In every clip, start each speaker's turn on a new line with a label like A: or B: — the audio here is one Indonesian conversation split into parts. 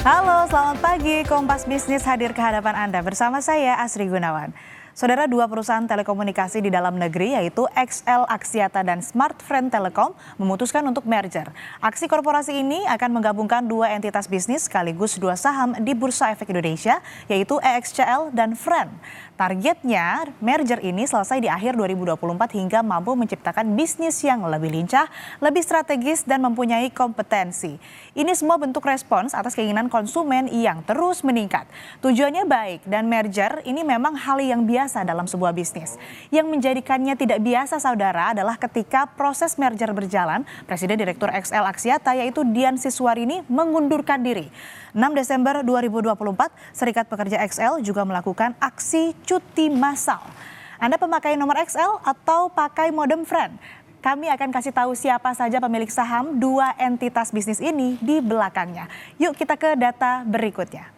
A: Halo, selamat pagi. Kompas Bisnis hadir ke hadapan Anda bersama saya Asri Gunawan. Saudara, dua perusahaan telekomunikasi di dalam negeri yaitu XL Axiata dan Smartfren Telecom memutuskan untuk merger. Aksi korporasi ini akan menggabungkan dua entitas bisnis sekaligus dua saham di Bursa Efek Indonesia yaitu EXCL dan Fren. Targetnya merger ini selesai di akhir 2024 hingga mampu menciptakan bisnis yang lebih lincah, lebih strategis dan mempunyai kompetensi. Ini semua bentuk respons atas keinginan konsumen yang terus meningkat. Tujuannya baik dan merger ini memang hal yang biasa dalam sebuah bisnis. Yang menjadikannya tidak biasa, saudara, adalah ketika proses merger berjalan, Presiden Direktur XL Axiata yaitu Dian Siswarini mengundurkan diri. 6 Desember 2024, Serikat Pekerja XL juga melakukan aksi cuti massal. Anda pemakai nomor XL atau pakai modem Fren? Kami akan kasih tahu siapa saja pemilik saham dua entitas bisnis ini di belakangnya. Yuk kita ke data berikutnya.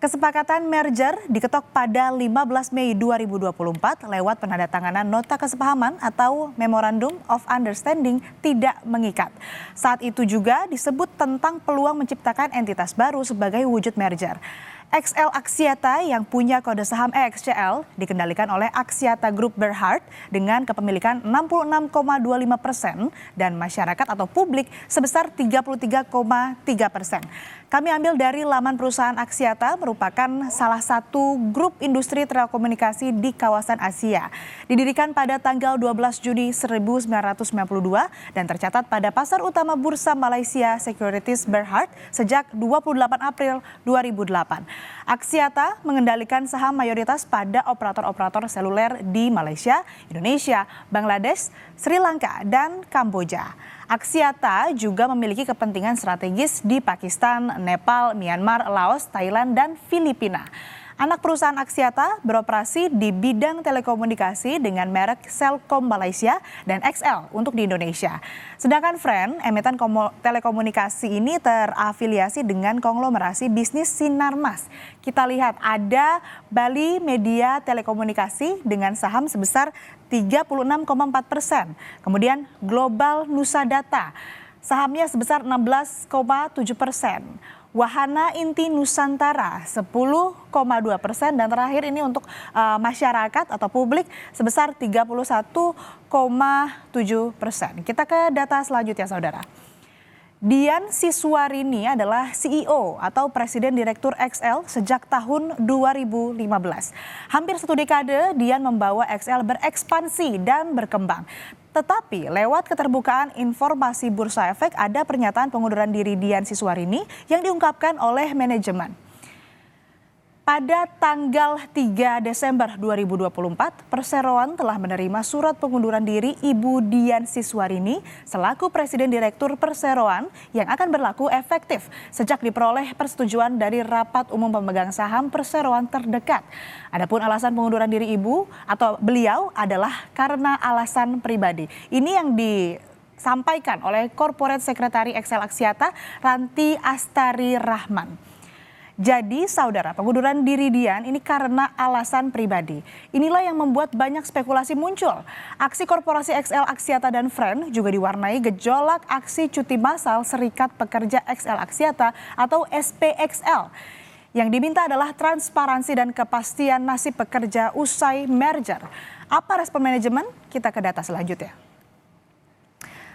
A: Kesepakatan merger diketok pada 15 Mei 2024 lewat penandatanganan nota kesepahaman atau Memorandum of Understanding tidak mengikat. Saat itu juga disebut tentang peluang menciptakan entitas baru sebagai wujud merger. XL Axiata yang punya kode saham EXCL dikendalikan oleh Axiata Group Berhad dengan kepemilikan 66,25% dan masyarakat atau publik sebesar 33,3%. Kami ambil dari laman perusahaan Axiata, merupakan salah satu grup industri telekomunikasi di kawasan Asia. Didirikan pada tanggal 12 Juni 1992 dan tercatat pada pasar utama Bursa Malaysia Securities Berhad sejak 28 April 2008. Axiata mengendalikan saham mayoritas pada operator-operator seluler di Malaysia, Indonesia, Bangladesh, Sri Lanka, dan Kamboja. Axiata juga memiliki kepentingan strategis di Pakistan, Nepal, Myanmar, Laos, Thailand, dan Filipina. Anak perusahaan Axiata beroperasi di bidang telekomunikasi dengan merek Celcom Malaysia dan XL untuk di Indonesia. Sedangkan Fren, emiten telekomunikasi ini terafiliasi dengan konglomerasi bisnis Sinarmas. Kita lihat ada Bali Media Telekomunikasi dengan saham sebesar 36,4%. Kemudian Global Nusa Data, sahamnya sebesar 16,7%. Wahana Inti Nusantara 10,2% dan terakhir ini untuk masyarakat atau publik sebesar 31,7%. Kita ke data selanjutnya, saudara. Dian Siswarini adalah CEO atau Presiden Direktur XL sejak tahun 2015. Hampir satu dekade Dian membawa XL berekspansi dan berkembang. Tetapi lewat keterbukaan informasi Bursa Efek ada pernyataan pengunduran diri Dian Siswarini yang diungkapkan oleh manajemen. Pada tanggal 3 Desember 2024, Perseroan telah menerima surat pengunduran diri Ibu Dian Siswarini selaku Presiden Direktur Perseroan yang akan berlaku efektif sejak diperoleh persetujuan dari Rapat Umum Pemegang Saham Perseroan terdekat. Adapun alasan pengunduran diri Ibu atau beliau adalah karena alasan pribadi. Ini yang disampaikan oleh Corporate Secretary XL Axiata, Ranti Astari Rahman. Jadi saudara, pengunduran diri Dian ini karena alasan pribadi. Inilah yang membuat banyak spekulasi muncul. Aksi korporasi XL Axiata dan Fren juga diwarnai gejolak aksi cuti massal Serikat Pekerja XL Axiata atau SPXL. Yang diminta adalah transparansi dan kepastian nasib pekerja usai merger. Apa respon manajemen? Kita ke data selanjutnya.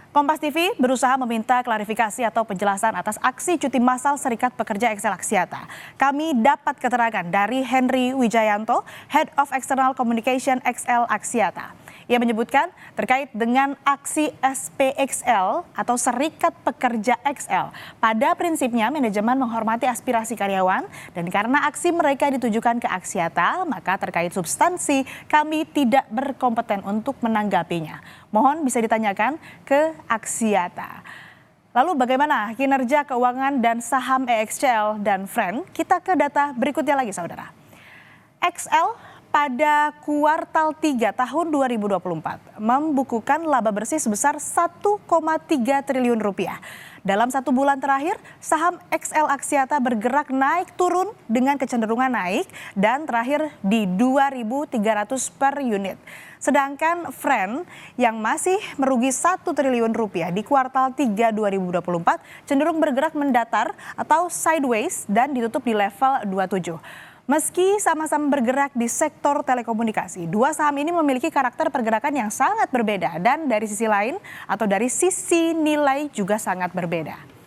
A: Kompas TV berusaha meminta klarifikasi atau penjelasan atas aksi cuti massal Serikat Pekerja XL Axiata. Kami dapat keterangan dari Henry Wijayanto, Head of External Communication XL Axiata. Ia menyebutkan terkait dengan aksi SPXL atau Serikat Pekerja XL. Pada prinsipnya manajemen menghormati aspirasi karyawan dan karena aksi mereka ditujukan ke Axiata, maka terkait substansi kami tidak berkompeten untuk menanggapinya. Mohon bisa ditanyakan ke Axiata. Lalu bagaimana kinerja keuangan dan saham EXCL dan Fren? Kita ke data berikutnya lagi, saudara. XL pada kuartal 3 tahun 2024 membukukan laba bersih sebesar 1,3 triliun rupiah. Dalam 1 bulan terakhir, saham XL Axiata bergerak naik turun dengan kecenderungan naik dan terakhir di 2.300 per unit. Sedangkan Fren yang masih merugi 1 triliun rupiah di kuartal 3 2024 cenderung bergerak mendatar atau sideways dan ditutup di level 27. Meski sama-sama bergerak di sektor telekomunikasi, dua saham ini memiliki karakter pergerakan yang sangat berbeda dan dari sisi lain atau dari sisi nilai juga sangat berbeda.